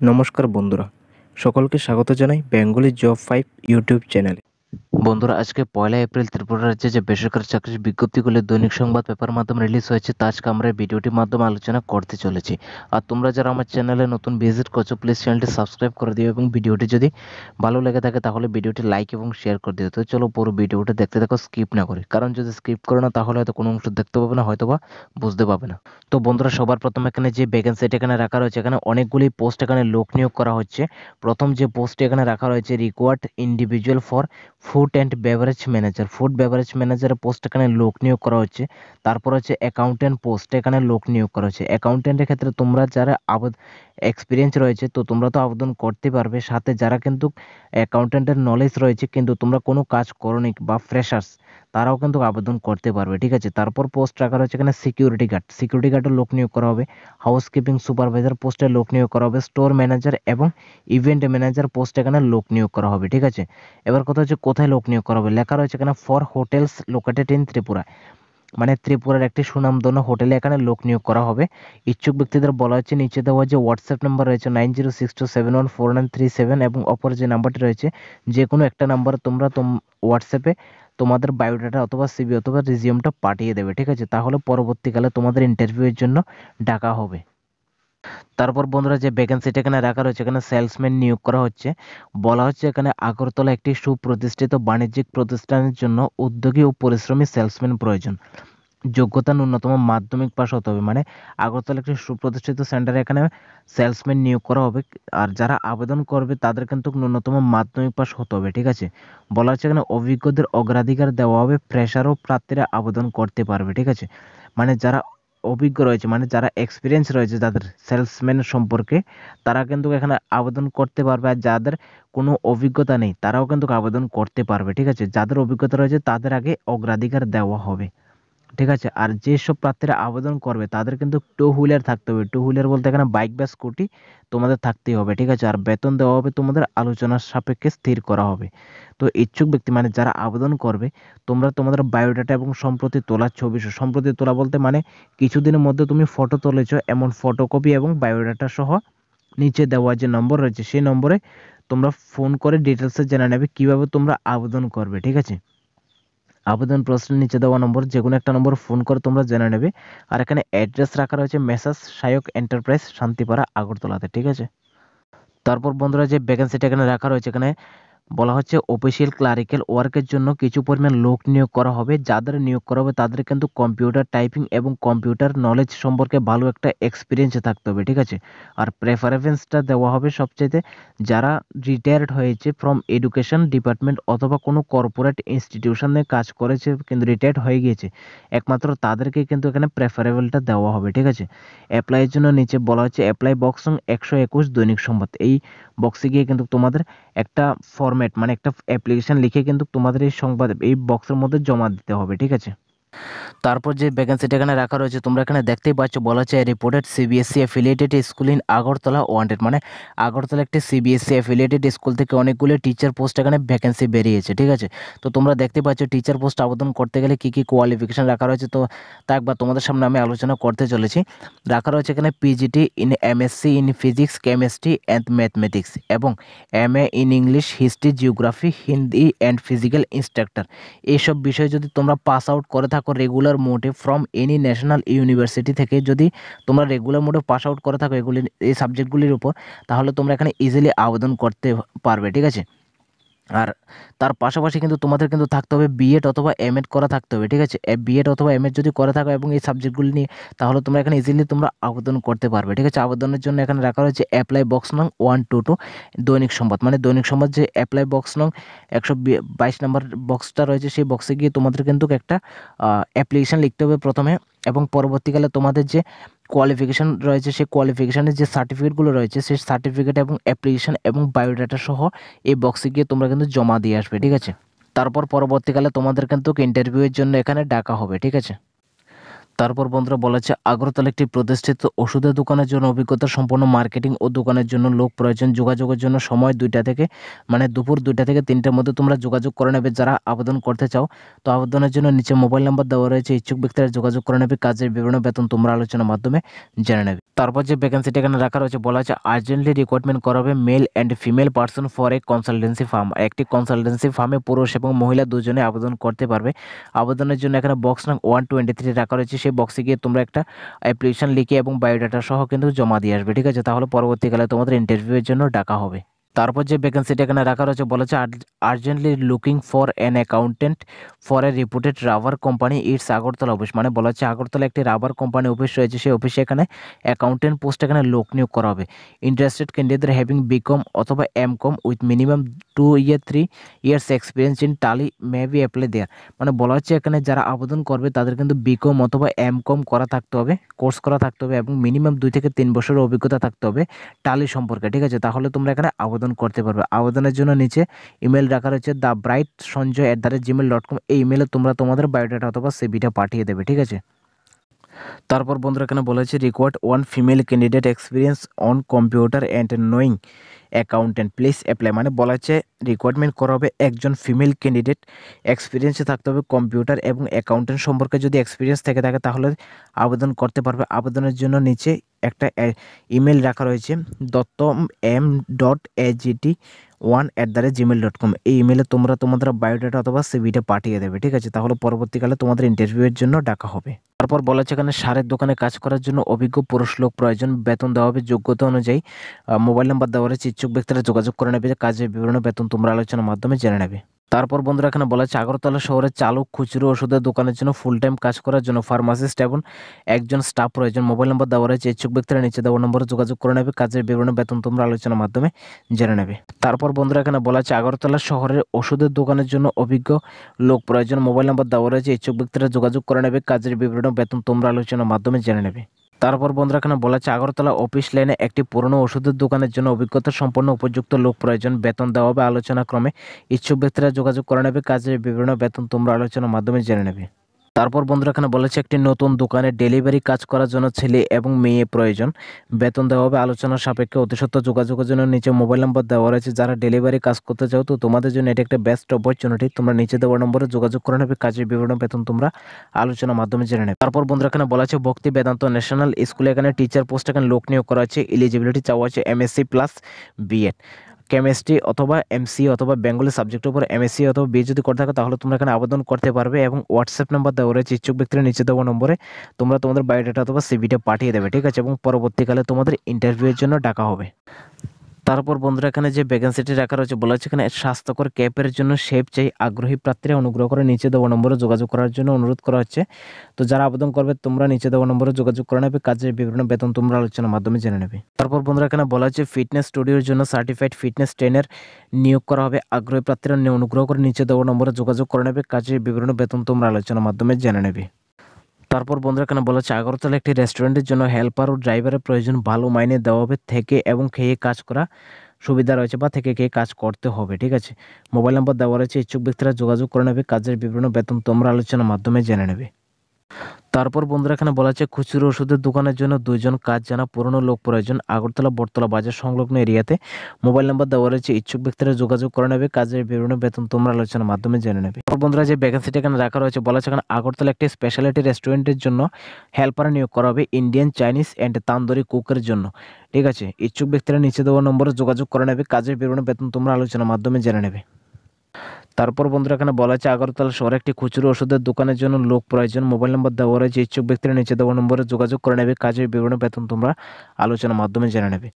নমস্কার বন্ধুরা, সকলকে স্বাগত জানাই বেঙ্গলি জব 5 ইউটিউব চ্যানেলে। বন্ধুরা, আজকে 1 এপ্রিল ত্রিপুরা রাজ্যে যে বেসরকারি চাকরির বিজ্ঞপ্তিগুলি দৈনিক সংবাদ পেপার মাধ্যমে রিলিজ হয়েছে তা আজকে আমরা এই ভিডিওটির মাধ্যমে আলোচনা করতে চলেছি। আর তোমরা যারা আমার চ্যানেলে নতুন ভিজিট করছো প্লিজ চ্যানেলটি সাবস্ক্রাইব করে দিও এবং ভিডিওটি যদি ভালো লেগে থাকে তাহলে ভিডিওটি লাইক এবং শেয়ার করে দিও। তো চলো পুরো ভিডিওটা দেখতে দেখো, স্কিপ না করে, কারণ যদি স্কিপ করো না তাহলে হয়তো কোনো অংশ দেখতে পাবে না, হয়তো বা বুঝতে পাবে না। তো বন্ধুরা, সবার প্রথমে এখানে যে ভ্যাকেন্সিটা এখানে রাখা রয়েছে, এখানে অনেকগুলি পোস্ট এখানে লোক নিয়োগ করা হচ্ছে। প্রথম যে পোস্টটি এখানে রাখা রয়েছে, required individual for food and beverage manager, food beverage ম্যানেজারের পোস্ট এখানে লোক নিয়োগ করা হচ্ছে। তারপর হচ্ছে অ্যাকাউন্টেন্ট পোস্ট, এখানে লোক নিয়োগ করা হচ্ছে। অ্যাকাউন্টেন্টের ক্ষেত্রে তোমরা যারা এক্সপিরিয়েন্স রয়েছে তো তোমরা তো আবেদন করতে পারবে, সাথে যারা কিন্তু অ্যাকাউন্টেন্টের নলেজ রয়েছে কিন্তু তোমরা কোনো কাজ করোনি বা ফ্রেশার্স, তারাও কিন্তু আবেদন করতে পারবে, ঠিক আছে। তারপর পোস্ট রাখা রয়েছে এখানে সিকিউরিটি গার্ড, সিকিউরিটি গার্ডের লোক নিয়োগ করা হবে। হাউসকিপিং সুপারভাইজার পোস্টে লোক নিয়োগ করা হবে। স্টোর ম্যানেজার এবং ইভেন্ট ম্যানেজার পোস্টে এখানে লোক নিয়োগ করা হবে, ঠিক আছে। এবার কথা হচ্ছে কোথায় লোক নিয়োগ করা হবে, লেখা রয়েছে এখানে for hotels located in Tripura, মানে ত্রিপুরার একটি সুনামধন্য হোটেলে এখানে লোক নিয়োগ করা হবে। ইচ্ছুক ব্যক্তিদের বলা হচ্ছে নিচে দেওয়া যে হোয়াটসঅ্যাপ নাম্বার রয়েছে 9062714937 এবং অপর যে নাম্বারটি রয়েছে যে কোনো একটা নাম্বার তোমরা হোয়াটসঅ্যাপে তোমাদের বায়োডাটা অথবা সিভি অথবা রিজিউমটা পাঠিয়ে দেবে, ঠিক আছে। তাহলে পরবর্তীকালে তোমাদের ইন্টারভিউয়ের জন্য ডাকা হবে। তারপর বন্ধুরা, যে ভ্যাকেন্সিটা এখানে রাখা রয়েছে, এখানে সেলসম্যান নিয়োগ করা হচ্ছে। বলা হচ্ছে এখানে আগরতলা একটি সুপ্রতিষ্ঠিত বাণিজ্যিক প্রতিষ্ঠানের জন্য উদ্যোগী ও পরিশ্রমী সেলসম্যান প্রয়োজন। যোগ্যতা ন্যূনতম মাধ্যমিক পাস হতে হবে, মানে আগরতলা একটি সুপ্রতিষ্ঠিত সেন্টারে এখানে সেলসম্যান নিয়োগ করা হবে। আর যারা আবেদন করবে তাদের কিন্তু ন্যূনতম মাধ্যমিক পাস হতে হবে, ঠিক আছে। বলা হচ্ছে এখানে অভিজ্ঞদের অগ্রাধিকার দেওয়া হবে, ফ্রেশার ও প্রার্থীরা আবেদন করতে পারবে, ঠিক আছে। মানে যারা অভিজ্ঞ রয়েছে, মানে যারা এক্সপিরিয়েন্স রয়েছে তাদের সেলসম্যান সম্পর্কে, তারা কিন্তু এখানে আবেদন করতে পারবে। আর যাদের কোনো অভিজ্ঞতা নেই তারাও কিন্তু আবেদন করতে পারবে, ঠিক আছে। যাদের অভিজ্ঞতা রয়েছে তাদের আগে অগ্রাধিকার দেওয়া হবে, ঠিক আছে। আর যেসব প্রার্থীরা আবেদন করবে তাদের কিন্তু টু হুইলার থাকতে হবে। টু হুইলার বলতে এখানে বাইক বা স্কুটি তোমাদের থাকতেই হবে, ঠিক আছে। আর বেতন দেওয়া হবে তোমাদের আলোচনার সাপেক্ষে স্থির করা হবে। তো ইচ্ছুক ব্যক্তি, মানে যারা আবেদন করবে, তোমরা তোমাদের বায়োডাটা এবং সম্প্রতি তোলা ছবি, সম্প্রতি তোলা বলতে মানে কিছুদিনের মধ্যে তুমি ফটো তুলেছো এমন ফটোকপি এবং বায়োডাটা সহ নিচে দেওয়া যে নম্বর রয়েছে সেই নম্বরে তোমরা ফোন করে ডিটেলসে জেনে নেবে কিভাবে তোমরা আবেদন করবে, ঠিক আছে। আবেদন প্রশ্নের নিচে দেওয়া নম্বর যে কোনো একটা নম্বর ফোন করে তোমরা জেনে নেবে। আর এখানে অ্যাড্রেস রাখা রয়েছে মেসার্স সায়ক এন্টারপ্রাইজ, শান্তিপাড়া, আগরতলাতে, ঠিক আছে। তারপর বন্ধুরা, যে ভ্যাকেন্সিটা এখানে রাখা রয়েছে, এখানে বলা হচ্ছে অফিসিয়াল ক্লারিক্যাল ওয়ার্কের জন্য কিছু পরিমাণ লোক নিয়োগ করা হবে। যাদের নিয়োগ করা হবে তাদের কিন্তু কম্পিউটার টাইপিং এবং কম্পিউটার নলেজ সম্পর্কে ভালো একটা এক্সপিরিয়েন্স থাকতে হবে, ঠিক আছে। আর প্রেফারেন্সটা দেওয়া হবে সবচাইতে যারা রিটায়ার্ড হয়েছে ফ্রম এডুকেশন ডিপার্টমেন্ট অথবা কোনো কর্পোরেট ইনস্টিটিউশনে কাজ করেছে কিন্তু রিটায়ার্ড হয়ে গিয়েছে, একমাত্র তাদেরকে কিন্তু এখানে প্রেফারেবলটা দেওয়া হবে, ঠিক আছে। অ্যাপ্লাইয়ের জন্য নিচে বলা হচ্ছে অ্যাপ্লাই বক্স 121 দৈনিক সংবাদ, এই বক্সে গিয়ে কিন্তু তোমাদের একটা ফরম্যাট, মানে একটা অ্যাপ্লিকেশন লিখে কিন্তু তোমাদের এই সংবাদ এই বক্সের মধ্যে জমা দিতে হবে, ঠিক আছে। তারপর যে ভ্যাকেন্সিটা এখানে রাখা রয়েছে তোমরা এখানে দেখতেই পাচ্ছ, বলা হচ্ছে reported CBSE affiliated school in Agartala wanted, মানে আগরতলা একটি সিবিএসসি অ্যাফিলিয়েটেড স্কুল থেকে অনেকগুলো টিচার পোস্ট এখানে ভ্যাকেন্সি বেরিয়েছে, ঠিক আছে। তো তোমরা দেখতে পাচ্ছ টিচার পোস্ট আবেদন করতে গেলে কী কী কোয়ালিফিকেশন রাখা রয়েছে, তো তা একবার তোমাদের সামনে আমি আলোচনা করতে চলেছি। রাখা রয়েছে এখানে PGT in MSc in physics chemistry and mathematics এবং MA in English history geography Hindi and physical instructor. এইসব বিষয়ে যদি তোমরা পাস আউট করে থাকো রেগুলার মোডে ফ্রম এনি ন্যাশনাল ইউনিভার্সিটি থেকে, যদি তোমরা রেগুলার মোডে পাস আউট করে থাকো এই সাবজেক্টগুলির উপর, তাহলে তোমরা এখানে ইজিলি আবেদন করতে পারবে, ঠিক আছে। আর তার পাশাপাশি কিন্তু তোমাদের কিন্তু থাকতে হবে বিএড অথবা এমএড করা থাকতে হবে, ঠিক আছে। বিএড অথবা এমএড যদি করে থাকো এবং এই সাবজেক্টগুলি নিয়ে, তাহলে তোমরা এখানে ইজিলি তোমরা আবেদন করতে পারবে, ঠিক আছে। আবেদনের জন্য এখানে রাখা রয়েছে অ্যাপ্লাই বক্স নং 122 দৈনিক সংবাদ, মানে দৈনিক সংবাদ যে অ্যাপ্লাই বক্স নং 122 নম্বর বক্সটা রয়েছে সেই বক্সে গিয়ে তোমাদের কিন্তু একটা অ্যাপ্লিকেশন লিখতে হবে প্রথমে, এবং পরবর্তীকালে তোমাদের যে কোয়ালিফিকেশান রয়েছে সেই কোয়ালিফিকেশানের যে সার্টিফিকেটগুলো রয়েছে সেই সার্টিফিকেট এবং অ্যাপ্লিকেশান এবং বায়োডাটা সহ এই বক্সে গিয়ে তোমরা কিন্তু জমা দিয়ে আসবে, ঠিক আছে। তারপর পরবর্তীকালে তোমাদের কিন্তু ইন্টারভিউয়ের জন্য এখানে ডাকা হবে, ঠিক আছে। তারপর বন্ধুরা বলা হচ্ছে আগরতলা একটি প্রতিষ্ঠিত ওষুধের দোকানের জন্য অভিজ্ঞতা সম্পন্ন মার্কেটিং ও দোকানের জন্য লোক প্রয়োজন। যোগাযোগের জন্য সময় 2টা থেকে দুপুর 2টা থেকে 3টার মধ্যে তোমরা যোগাযোগ করে নেবে যারা আবেদন করতে চাও। তো আবেদনের জন্য নিচে মোবাইল নাম্বার দেওয়া রয়েছে, ইচ্ছুক ব্যক্তিরা যোগাযোগ করে নেবে। কাজের বিবরণ বেতন তোমরা আলোচনার মাধ্যমে জেনে নেবে। তারপর যে ভ্যাকেন্সিটা এখানে রাখা রয়েছে বলা হচ্ছে আর্জেন্টলি রিক্রুটমেন্ট করা হবে male and female person for a consultancy firm. একটি কনসালটেন্সি ফার্মে পুরুষ এবং মহিলা দুজনে আবেদন করতে পারবে। আবেদনের জন্য এখানে বক্স নং 123 রাখা রয়েছে, সেই বক্সে গিয়ে তোমরা একটা অ্যাপ্লিকেশন লিখে এবং বায়োডাটা সহ কিন্তু জমা দিয়ে আসবে, ঠিক আছে? তাহলে পরবর্তীকালে তোমাদের ইন্টারভিউয়ের জন্য ডাকা হবে। তারপর যে ভ্যাকেন্সিটা এখানে রাখা রয়েছে বলা হচ্ছে urgently looking for an accountant for a reputed rubber company it's Agartala office. মানে বলা হচ্ছে আগরতলা একটি রাবার কোম্পানি অফিস রয়েছে, সেই অফিসে এখানে অ্যাকাউন্টেন্ট পোস্ট এখানে লোক নিয়োগ করা হবে। ইন্টারেস্টেড ক্যান্ডিডেট হ্যাভিং বিকম অথবা MCom with minimum 3 years experience in টালি মে বি অ্যাপ্লাই দেয়ার। মানে বলা হচ্ছে এখানে যারা আবেদন করবে তাদের কিন্তু বিকম অথবা এমকম করা থাকতে হবে, কোর্স করা থাকতে হবে এবং মিনিমাম 2 থেকে 3 বছরের অভিজ্ঞতা থাকতে হবে টালি সম্পর্কে, ঠিক আছে? তাহলে তোমরা এখানে আবেদন করতে পারবে। আবেদনের জন্য নিচে ইমেল রাখা রয়েছে thebrightsanjoy@gmail.com। এই ইমেলে তোমরা তোমাদের বায়োডাটা অথবা সিভিটা পাঠিয়ে দেবে, ঠিক আছে? তারপর বন্ধুরা এখানে বলেছে required 1 female candidate experience on computer and knowing accountant please apply. মানে বলা হচ্ছে রিকোয়ারমেন্ট করা হবে একজন ফিমেল ক্যান্ডিডেট এক্সপিরিয়েন্সে থাকতে হবে কম্পিউটার এবং অ্যাকাউন্টেন্ট সম্পর্কে। যদি এক্সপিরিয়েন্স থেকে থাকে তাহলে আবেদন করতে পারবে। আবেদনের জন্য নিচে একটা ইমেল রাখা রয়েছে dottom.m.agt1@gmail.com। এই ইমেলে তোমরা তোমাদের বায়োডাটা অথবা সিভিটা পাঠিয়ে দেবে, ঠিক আছে? তাহলে পরবর্তীকালে তোমাদের ইন্টারভিউয়ের জন্য ডাকা হবে। তারপর বলা হচ্ছে এখানে সারের দোকানে কাজ করার জন্য অভিজ্ঞ পুরুষ লোক প্রয়োজন। বেতন দেওয়া হবে যোগ্যতা অনুযায়ী। মোবাইল নাম্বার দেওয়া রয়েছে, ইচ্ছুক ব্যক্তিরা যোগাযোগ করে নেবে। কাজের বিবরণ বেতন তোমরা আলোচনার মাধ্যমে জেনে নেবে। তারপর বন্ধুরা এখানে বলা হচ্ছে আগরতলা শহরে চালক খুচরো ওষুধের দোকানের জন্য ফুল টাইম কাজ করার জন্য ফার্মাসিস্ট এবং একজন স্টাফ প্রয়োজন। মোবাইল নাম্বার দেওয়া রয়েছে, ইচ্ছুক ব্যক্তিরা নিচে দেওয়া নম্বরে যোগাযোগ করে নেবে। কাজের বিবরণ বেতন তোমরা আলোচনার মাধ্যমে জেনে নেবে। তারপর বন্ধুরা এখানে বলা হচ্ছে আগরতলা শহরের ওষুধের দোকানের জন্য অভিজ্ঞ লোক প্রয়োজন। মোবাইল নাম্বার দেওয়া রয়েছে, ইচ্ছুক ব্যক্তিরা যোগাযোগ করে নেবে। কাজের বিবরণ বেতন তোমরা আলোচনার মাধ্যমে জেনে নেবে। তারপর বন্ধুরা এখানে বলা হচ্ছে আগরতলা অফিস লাইনে একটি পুরনো ওষুধের দোকানের জন্য অভিজ্ঞতা সম্পন্ন উপযুক্ত লোক প্রয়োজন। বেতন দেওয়া হবে আলোচনা ক্রমে। ইচ্ছুক ব্যক্তিরা যোগাযোগ করে নেবে। কাজের বিবরণ বেতন তোমরা আলোচনার মাধ্যমে জেনে নেবে। তারপর বন্ধুরা এখানে বলেছে একটি নতুন দোকানে ডেলিভারি কাজ করার জন্য ছেলে এবং মেয়ে প্রয়োজন। বেতন দেওয়া হবে আলোচনার সাপেক্ষে। অতিসত্ত্ব যোগাযোগের জন্য নিচে মোবাইল নাম্বার দেওয়া রয়েছে। যারা ডেলিভারি কাজ করতে চাও তো তোমাদের জন্য এটা একটা বেস্ট অপরচুনিটি। তোমরা নিচে দেওয়া নম্বরে যোগাযোগ করে নেবে। কাজের বিবরণ বেতন তোমরা আলোচনার মাধ্যমে জেনে নেবে। তারপর বন্ধুরা এখানে বলা আছে ভক্তি বেদান্ত ন্যাশনাল স্কুলে এখানে টিচার পোস্ট এখানে লোক নিয়োগ করা আছে। এলিজিবিলিটি চাওয়া আছে MSc প্লাস বিএড কেমিস্ট্রি অথবা এমসি অথবা বেঙ্গলি সাবজেক্টের উপর MSc অথবা বিএ যদি করে থাকো তাহলে তোমরা এখানে আবেদন করতে পারবে। এবং হোয়াটসঅ্যাপ নাম্বার দেওয়া রয়েছে, ইচ্ছুক ব্যক্তিরা নিচে দেওয়া নম্বরে তোমরা তোমাদের বায়োডাটা অথবা সিভিটা পাঠিয়ে দেবে, ঠিক আছে? এবং পরবর্তীকালে তোমাদের ইন্টারভিউয়ের জন্য ডাকা হবে। তারপর বন্ধুরা এখানে যে ভ্যাকেন্সিটি রাখা রয়েছে বলা হচ্ছে এখানে স্বাস্থ্যকর ক্যাপের জন্য শেপ চাই। আগ্রহী প্রার্থীরা অনুগ্রহ করে নিচে দেওয়া নম্বরে যোগাযোগ করার জন্য অনুরোধ করা হচ্ছে। তো যারা আবেদন করবে তোমরা নিচে দেওয়া নম্বরে যোগাযোগ করে নেবে। কাজের বিবরণ বেতন তোমরা আলোচনার মাধ্যমে জেনে নেবে। তারপর বন্ধুরা এখানে বলা হচ্ছে ফিটনেস স্টুডিওর জন্য সার্টিফাইড ফিটনেস ট্রেনার নিয়োগ করা হবে। আগ্রহী প্রার্থীরা অনুগ্রহ করে নিচে দেওয়া নম্বরে যোগাযোগ করে নেবে। কাজের বিবরণ বেতন তোমরা আলোচনার মাধ্যমে জেনে নেবে। তারপর বন্ধুরা এখানে বলা হচ্ছে আগরতলা একটি রেস্টুরেন্টের জন্য হেল্পার ও ড্রাইভারের প্রয়োজন। ভালো মাইনে দেওয়া হবে। থেকে এবং খেয়ে কাজ করা সুবিধা রয়েছে বা থেকে খেয়ে কাজ করতে হবে, ঠিক আছে? মোবাইল নাম্বার দেওয়া রয়েছে, ইচ্ছুক ব্যক্তিরা যোগাযোগ করে নেবে। কাজের বিবরণ বেতন তোমরা আলোচনার মাধ্যমে জেনে নেবে। তারপর বন্ধুরা এখানে বলা হচ্ছে খুচরো ওষুধের দোকানের জন্য 2 জন কাজ জানা পুরনো লোক প্রয়োজন। আগরতলা বটতলা বাজার সংলগ্ন এরিয়াতে। মোবাইল নাম্বার দেওয়া রয়েছে, ইচ্ছুক ব্যক্তিরা যোগাযোগ করে নেবে। কাজের বিবরণ বেতন তোমরা আলোচনার মাধ্যমে জেনে নেবে। তারপর বন্ধুরা যে ভ্যাকেন্সিটা এখানে রাখা রয়েছে বলা হচ্ছে এখানে আগরতলা একটি স্পেশালিটি রেস্টুরেন্টের জন্য হেল্পার নিয়োগ করা হবে। ইন্ডিয়ান, চাইনিজ অ্যান্ড তান্দুরি কুকের জন্য, ঠিক আছে? ইচ্ছুক ব্যক্তিরা নিচে দেওয়া নম্বরে যোগাযোগ করে নেবে। কাজের বিবরণ বেতন তোমরা আলোচনার মাধ্যমে জেনে নেবে। তারপর বন্ধুরা এখানে বলা আছে আগরতলা শহরে একটি খুচরো ওষুধের দোকানের জন্য লোক প্রয়োজন। মোবাইল নাম্বার দেওয়া রয়েছে, ইচ্ছুক ব্যক্তিরা নিচে দেওয়া নম্বরে যোগাযোগ করে নেবে। কাজের বিবরণ বেতন তোমরা আলোচনার মাধ্যমে জেনে নেবে।